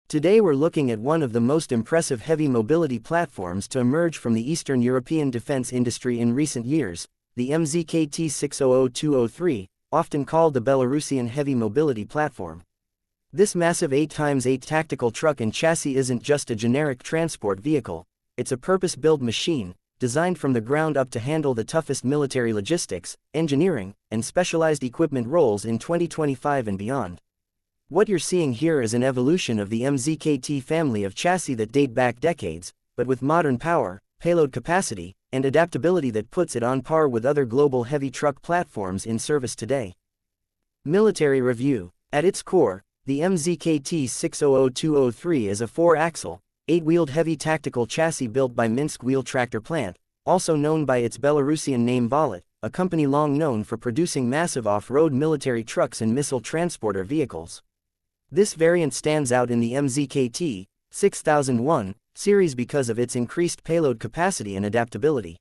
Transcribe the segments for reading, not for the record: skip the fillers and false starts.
Today we're looking at one of the most impressive heavy mobility platforms to emerge from the Eastern European defense industry in recent years, the MZKT 600203, often called the Belarusian Heavy Mobility Platform. This massive 8x8 tactical truck and chassis isn't just a generic transport vehicle, it's a purpose-built machine, designed from the ground up to handle the toughest military logistics, engineering, and specialized equipment roles in 2025 and beyond. What you're seeing here is an evolution of the MZKT family of chassis that date back decades, but with modern power, payload capacity, and adaptability that puts it on par with other global heavy truck platforms in service today. Military review. At its core, the MZKT 600203 is a 4-axle, 8-wheeled heavy tactical chassis built by Minsk Wheel Tractor Plant, also known by its Belarusian name Volat, a company long known for producing massive off-road military trucks and missile transporter vehicles. This variant stands out in the MZKT 6001 series because of its increased payload capacity and adaptability.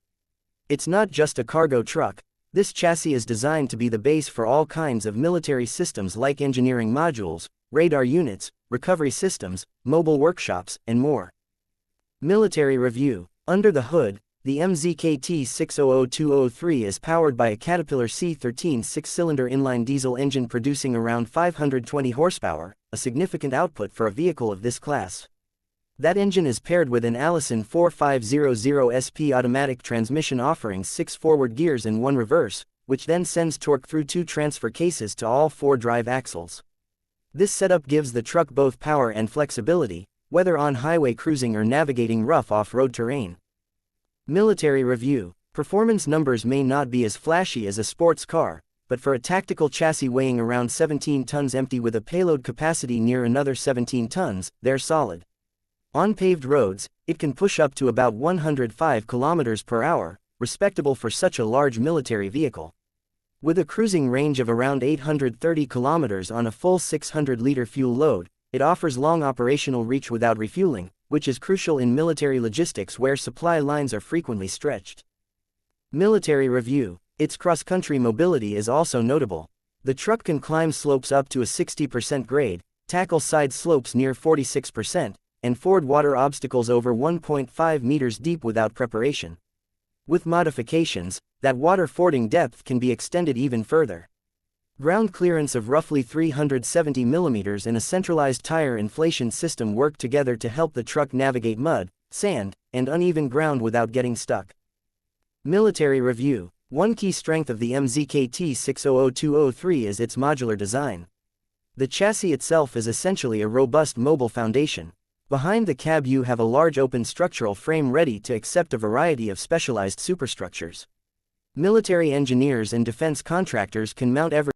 It's not just a cargo truck, this chassis is designed to be the base for all kinds of military systems like engineering modules, radar units, recovery systems, mobile workshops, and more. Military review. Under the hood, the MZKT 600203 is powered by a Caterpillar C13 6-cylinder inline diesel engine producing around 520 horsepower, a significant output for a vehicle of this class. That engine is paired with an Allison 4500SP automatic transmission offering 6 forward gears and 1 reverse, which then sends torque through 2 transfer cases to all 4 drive axles. This setup gives the truck both power and flexibility, whether on highway cruising or navigating rough off-road terrain. Military review. Performance numbers may not be as flashy as a sports car, but for a tactical chassis weighing around 17 tons empty with a payload capacity near another 17 tons, they're solid. On paved roads, it can push up to about 105 km per hour, respectable for such a large military vehicle. With a cruising range of around 830 km on a full 600-liter fuel load, it offers long operational reach without refueling, which is crucial in military logistics where supply lines are frequently stretched. Military review. Its cross-country mobility is also notable. The truck can climb slopes up to a 60% grade, tackle side slopes near 46%, and ford water obstacles over 1.5 meters deep without preparation. With modifications, that water fording depth can be extended even further. Ground clearance of roughly 370 mm and a centralized tire inflation system work together to help the truck navigate mud, sand, and uneven ground without getting stuck. Military review. One key strength of the MZKT 600203 is its modular design. The chassis itself is essentially a robust mobile foundation. Behind the cab you have a large open structural frame ready to accept a variety of specialized superstructures. Military engineers and defense contractors can mount every